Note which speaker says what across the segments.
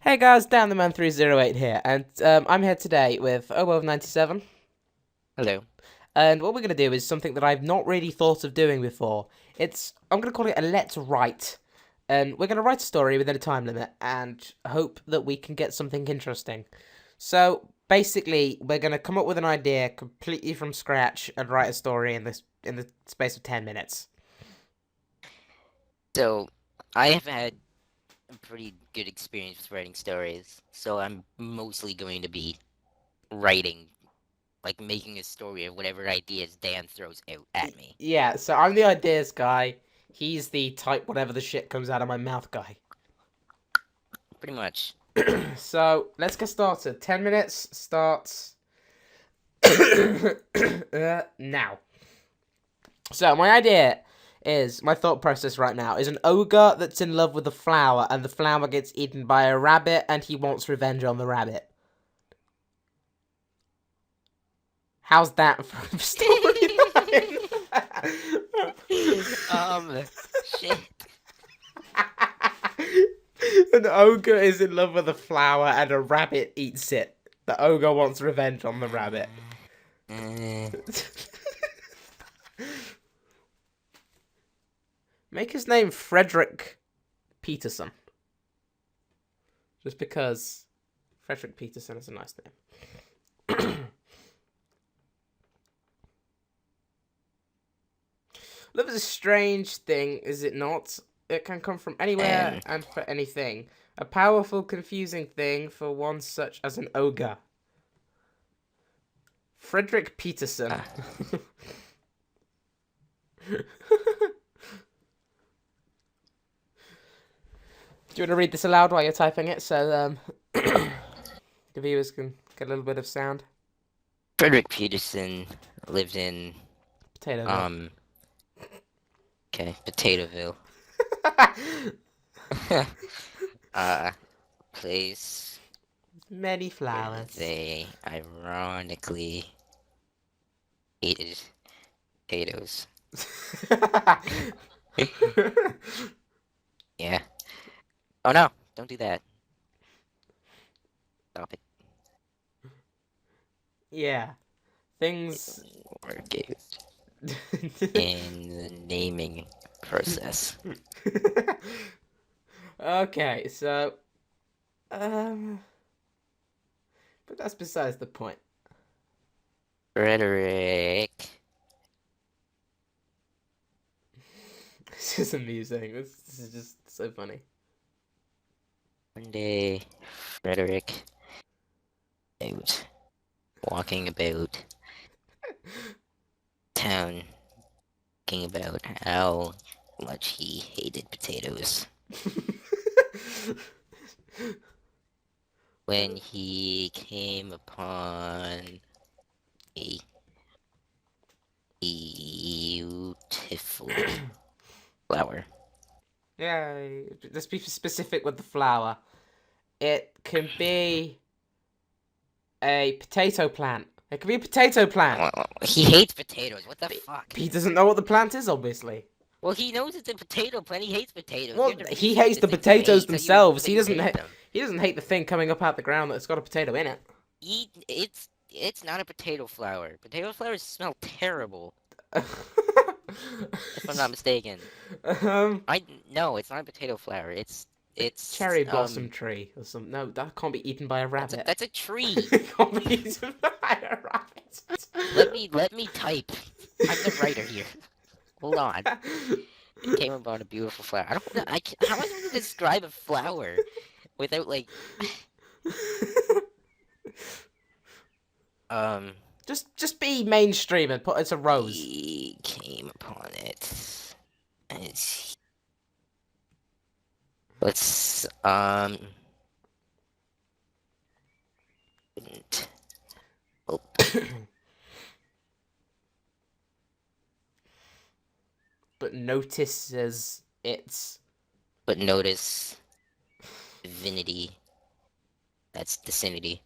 Speaker 1: Hey guys, Dan the Man 308 here, and I'm here today with Obo97.
Speaker 2: Hello.
Speaker 1: And what we're gonna do is something that I've not really thought of doing before. I'm gonna call it a let's write, and we're gonna write a story within a time limit and hope that we can get something interesting. So basically, we're gonna come up with an idea completely from scratch and write a story in the space of 10 minutes.
Speaker 2: So, I have had a pretty good experience with writing stories, so I'm mostly going to be writing, like making a story of whatever ideas Dan throws out at me.
Speaker 1: Yeah, so I'm the ideas guy. He's the type whatever the shit comes out of my mouth guy.
Speaker 2: Pretty much.
Speaker 1: So let's get started. 10 minutes starts now. So my thought process right now is an ogre that's in love with a flower, and the flower gets eaten by a rabbit, and he wants revenge on the rabbit. How's that for a storyline?
Speaker 2: Shit.
Speaker 1: An ogre is in love with a flower, and a rabbit eats it. The ogre wants revenge on the rabbit.
Speaker 2: Uh,
Speaker 1: Make his name Frederick Peterson. Just because Frederick Peterson is a nice name. Love is a strange thing, is it not? It can come from anywhere
Speaker 2: um,
Speaker 1: and for anything. A powerful, confusing thing for one such as an ogre. Frederick Peterson.
Speaker 2: uh,
Speaker 1: Do you want to read this aloud while you're typing it so the viewers can get a little bit of sound?
Speaker 2: Frederick Peterson lived in,
Speaker 1: Potatoville.
Speaker 2: um, Potatoville. uh, place
Speaker 1: Many
Speaker 2: where
Speaker 1: flowers.
Speaker 2: they ironically hated potatoes. Yeah. Oh no, don't do that. Stop it.
Speaker 1: Yeah. Things.
Speaker 2: Work it in the naming process.
Speaker 1: Okay, so but that's besides the point.
Speaker 2: Frederick.
Speaker 1: This is amusing. This is just so funny.
Speaker 2: One day, Frederick out walking about town, talking about how much he hated potatoes. When he came upon a beautiful flower.
Speaker 1: Yeah, let's be specific with the flower. It can be a potato plant. It can be a potato plant.
Speaker 2: Well, he hates potatoes. What the
Speaker 1: But
Speaker 2: fuck?
Speaker 1: he doesn't know what the plant is, obviously.
Speaker 2: Well, he knows it's a potato plant. He hates potatoes. You
Speaker 1: Well,
Speaker 2: have to
Speaker 1: he
Speaker 2: research
Speaker 1: hates
Speaker 2: the
Speaker 1: the
Speaker 2: things you
Speaker 1: potatoes
Speaker 2: hate so
Speaker 1: themselves.
Speaker 2: that you hate them.
Speaker 1: He doesn't hate the thing coming up out the ground that's got a potato in it.
Speaker 2: It's not a potato flower. Potato flowers smell terrible, if I'm not mistaken.
Speaker 1: um,
Speaker 2: I no, it's not a potato flower. It's
Speaker 1: cherry blossom tree or something. No, that can't be eaten by a rabbit.
Speaker 2: that's a tree.
Speaker 1: It can't be eaten by a rabbit.
Speaker 2: Let me type. I'm the writer here. Hold on. It came about a beautiful flower. I don't know. How am I supposed to describe a flower without like um
Speaker 1: just be mainstream and put it's a rose.
Speaker 2: he came upon it. It's, let's oh,
Speaker 1: But notices its
Speaker 2: but notice divinity. That's divinity.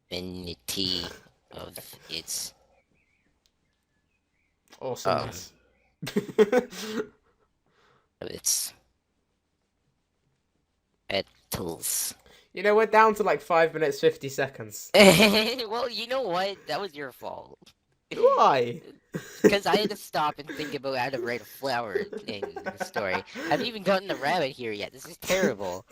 Speaker 2: Divinity of its um
Speaker 1: awesomeness.
Speaker 2: of its petals.
Speaker 1: You know, we're down to like 5 minutes 50 seconds.
Speaker 2: Well, you know what? That was your fault.
Speaker 1: Why?
Speaker 2: Because I had to stop and think about how to write a flower in the story. I haven't even gotten the rabbit here yet. This is terrible.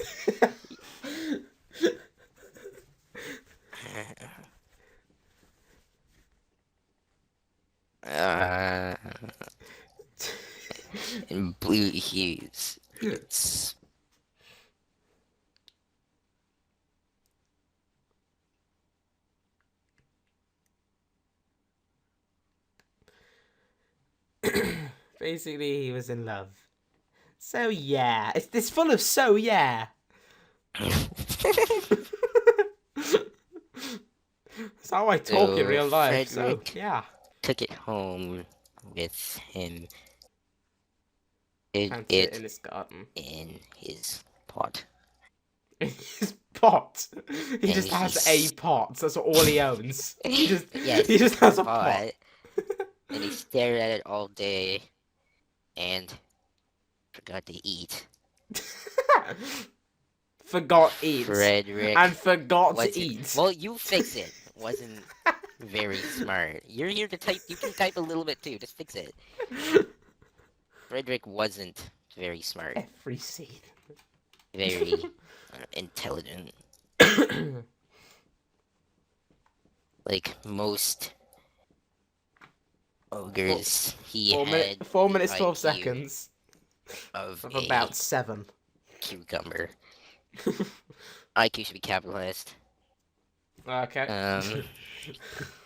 Speaker 2: Uh, in blue hues, it's
Speaker 1: Basically, he was in love. So yeah, it's this full of so yeah. That's how I talk in
Speaker 2: So
Speaker 1: real life. So
Speaker 2: Frederick
Speaker 1: yeah,
Speaker 2: took it home with him. Hid
Speaker 1: planted it in
Speaker 2: it
Speaker 1: his garden.
Speaker 2: in his pot.
Speaker 1: In his pot. He
Speaker 2: And
Speaker 1: just has a pot. That's all he owns.
Speaker 2: Yes,
Speaker 1: He just has a pot.
Speaker 2: pot. And he stared at it all day and forgot to eat.
Speaker 1: Forgot eat.
Speaker 2: Frederick
Speaker 1: And forgot to
Speaker 2: wasn't.
Speaker 1: eat.
Speaker 2: Well, you fix it. Wasn't very smart. You're here to type. You can type a little bit too. Just fix it. Frederick wasn't very smart.
Speaker 1: Every scene.
Speaker 2: Very intelligent. Like most ogres, he had
Speaker 1: 4
Speaker 2: the
Speaker 1: minutes 12
Speaker 2: IQ
Speaker 1: seconds
Speaker 2: of
Speaker 1: of
Speaker 2: a
Speaker 1: about 7.
Speaker 2: cucumber. IQ should be capitalized.
Speaker 1: Okay.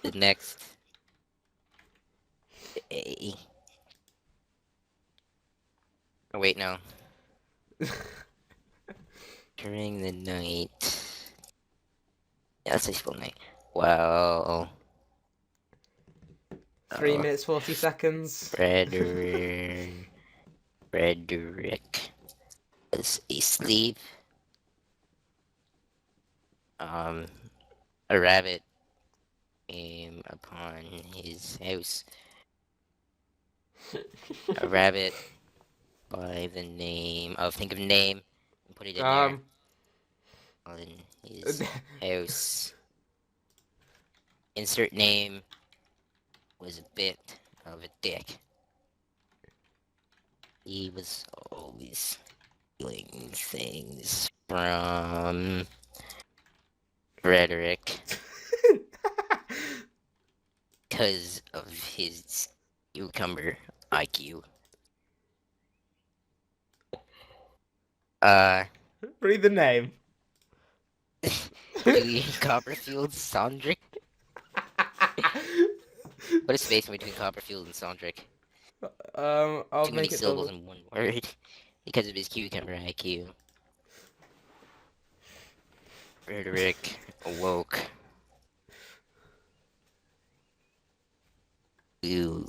Speaker 2: The next A. Oh wait, no. During the night. Yeah, let's say full night. Well.
Speaker 1: 3 minutes 40 seconds.
Speaker 2: Frederick was asleep. A rabbit came upon his house. A rabbit by the name of, think of name and put it in there on his house. Insert name was a bit of a dick. He was always stealing things from Frederick because of his cucumber IQ.
Speaker 1: Read the name.
Speaker 2: Julian Copperfield Sondrick. Put a space in between Copperfield and Sondrick.
Speaker 1: I'll
Speaker 2: Too many
Speaker 1: make it
Speaker 2: syllables
Speaker 1: double.
Speaker 2: in one word because of his cucumber IQ. Frederick awoke to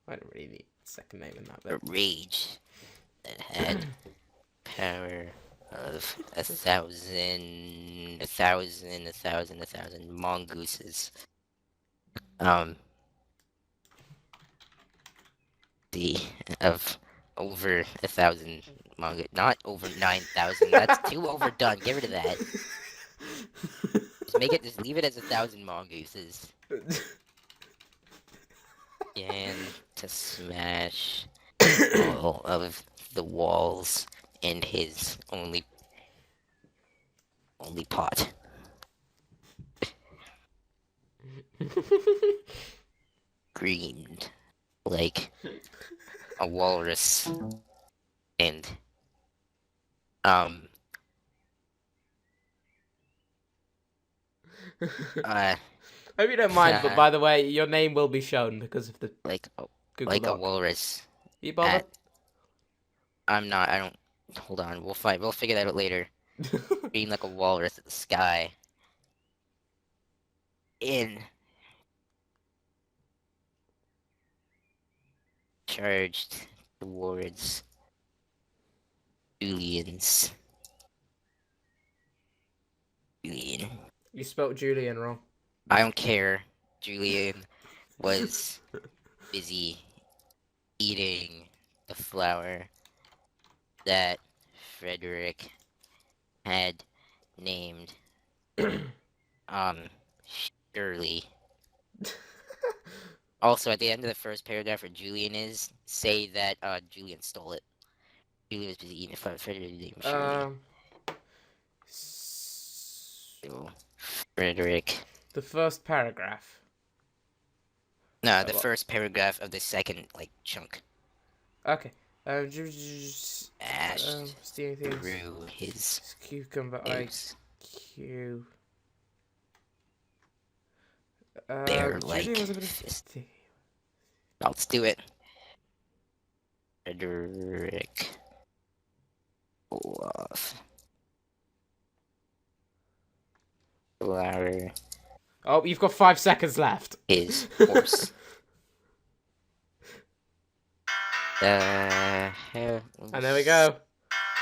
Speaker 1: I don't really need a second name in that
Speaker 2: a
Speaker 1: bit.
Speaker 2: rage that had power of 1,000 mongooses. Of over 1,000 manga, not over 9,000. That's too overdone. Get rid of that. Just leave it as 1,000 mongooses. And to smash all of the walls in his only pot. Screamed like a walrus and
Speaker 1: Hope you don't mind, but by the way, your name will be shown because of the
Speaker 2: like
Speaker 1: Google
Speaker 2: a
Speaker 1: Doc.
Speaker 2: walrus.
Speaker 1: You bothered?
Speaker 2: I'm not. I don't. Hold on. We'll fight. We'll figure that out later. Being like a walrus at the sky. Charged towards Julian's. Julian.
Speaker 1: You spelt Julian wrong.
Speaker 2: I don't care. Julian was busy eating the flower that Frederick had named um Shirley. Also, at the end of the first paragraph, where Julian is, say that Julian stole it. Julian was busy eating a Frederick named Shirley.
Speaker 1: Um,
Speaker 2: So, Frederick.
Speaker 1: the first paragraph.
Speaker 2: No, the
Speaker 1: What?
Speaker 2: first paragraph of the second chunk.
Speaker 1: Okay.
Speaker 2: Ash
Speaker 1: Stealing things.
Speaker 2: through his
Speaker 1: Cucumber
Speaker 2: nose.
Speaker 1: IQ.
Speaker 2: Bear-like
Speaker 1: Julian was a bit of
Speaker 2: fist. Let's do it. Frederick Olaf. Flower
Speaker 1: Oh, you've got 5 seconds left.
Speaker 2: his horse.
Speaker 1: And there we go.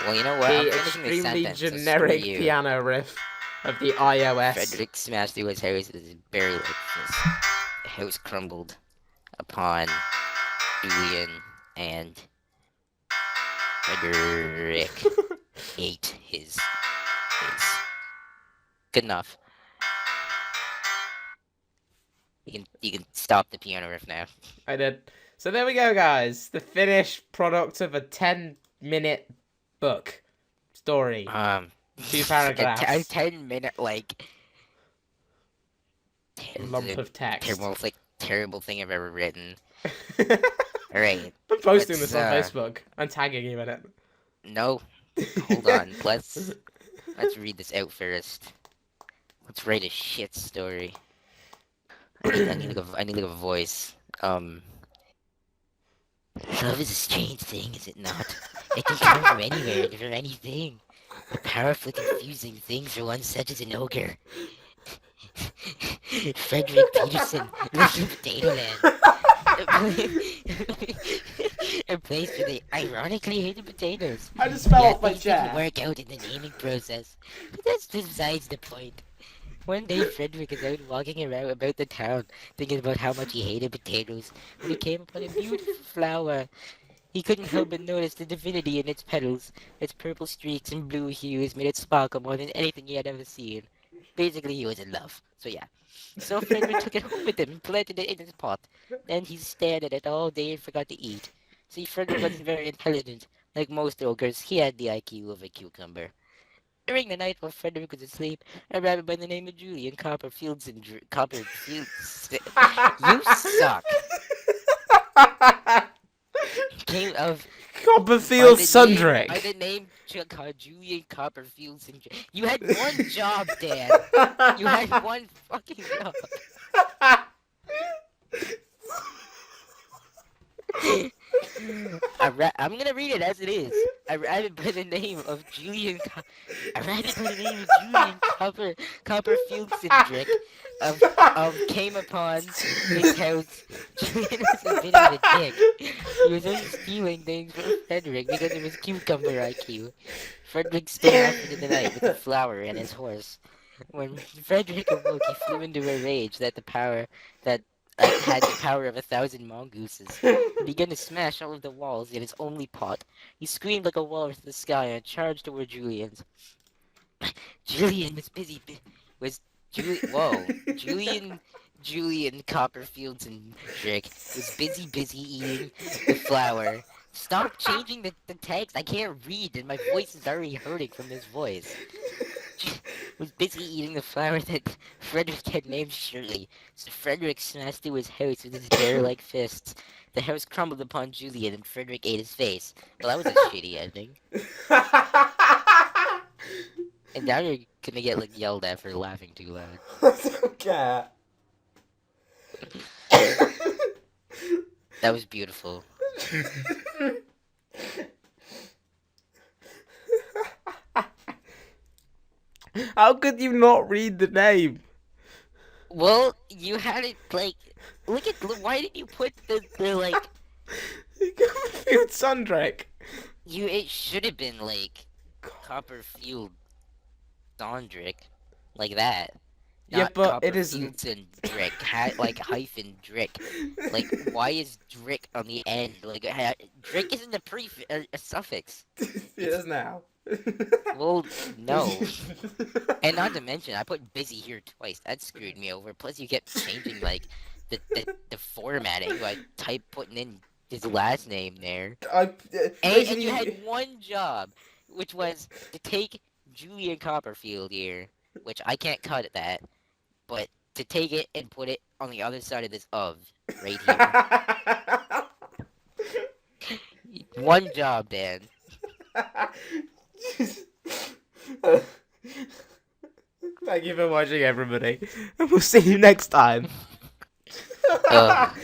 Speaker 2: Well, you know what? I'm
Speaker 1: The
Speaker 2: finishing this
Speaker 1: extremely
Speaker 2: sentence, so
Speaker 1: generic
Speaker 2: screw you.
Speaker 1: piano riff of the iOS.
Speaker 2: Frederick smashed through his house with his barely like this. The house crumbled upon Julian, and Frederick ate his face. Good enough. You can stop the piano riff now.
Speaker 1: I did. So there we go, guys. The finished product of a 10-minute book story. 2 paragraphs.
Speaker 2: A 10-minute
Speaker 1: Lump of text.
Speaker 2: most terrible thing I've ever written. All right.
Speaker 1: I'm posting
Speaker 2: Let's,
Speaker 1: this on Facebook. I'm tagging you in it.
Speaker 2: No, hold on. Let's read this out first. Let's write a shit story. I need like a voice. Love is a strange thing, is it not? It can come from anywhere and from anything. A powerfully confusing thing for one such as an ogre. Frederick Peterson, Little Potato Land. A place where they ironically hated potatoes.
Speaker 1: I just fell
Speaker 2: Yet
Speaker 1: off my
Speaker 2: things didn't
Speaker 1: chair.
Speaker 2: work out in the naming process. But that's besides the point. One day, Frederick is out walking around about the town, thinking about how much he hated potatoes, when he came upon a beautiful flower. He couldn't help but notice the divinity in its petals. Its purple streaks and blue hues made it sparkle more than anything he had ever seen. Basically, he was in love. So yeah. So Frederick took it home with him and planted it in his pot. Then he stared at it all day and forgot to eat. See, Frederick wasn't very intelligent. Like most ogres, he had the IQ of a cucumber. During the night while Frederick was asleep, a rabbit by the name of Julian Copperfields you suck. Came of
Speaker 1: Copperfield
Speaker 2: by
Speaker 1: Sundrick.
Speaker 2: the name Julian Copperfields and you had one job, Dan. You had one fucking job. I'm gonna read it as it is. A rabbit by the name of Julian Copperfield Cindric came upon his house. Julian was a bit of a dick. He was only stealing things from Frederick because of his cucumber IQ. Frederick stayed up into the night with the flower and his horse. When Frederick awoke, he flew into a rage that had the power of 1,000 mongooses. He began to smash all of the walls in his only pot. He screamed like a walrus to the sky and charged toward Julian's. Julian was busy. Julian Copperfields and Drake was busy eating the flower. Stop changing the text. I can't read, and my voice is already hurting from this voice. Was busy eating the flower that Frederick had named Shirley. So Frederick smashed through his house with his bear-like fists. The house crumbled upon Julian, and Frederick ate his face. Well, that was a shitty ending. And now you're gonna get yelled at for laughing too loud.
Speaker 1: I don't care.
Speaker 2: That was beautiful.
Speaker 1: How could you not read the name?
Speaker 2: Well, you had it why did you put the
Speaker 1: Copperfield Sundrick.
Speaker 2: it should have been Copperfield Sondrick, like that.
Speaker 1: Yeah,
Speaker 2: Not
Speaker 1: but it isn't.
Speaker 2: Copperfields and Drick, hyphen Drick. Why is Drick on the end? Drick isn't a suffix.
Speaker 1: It is now.
Speaker 2: Well, no. And not to mention, I put busy here twice. That screwed me over. Plus, you kept changing like the formatting, like putting in his last name there. And you
Speaker 1: Basically.
Speaker 2: had one job, which was to take Julian Copperfield here, which I can't cut that, but to take it and put it on the other side of this of right here. One job, Dan.
Speaker 1: Thank you for watching, everybody, and we'll see you next time.
Speaker 2: Ugh.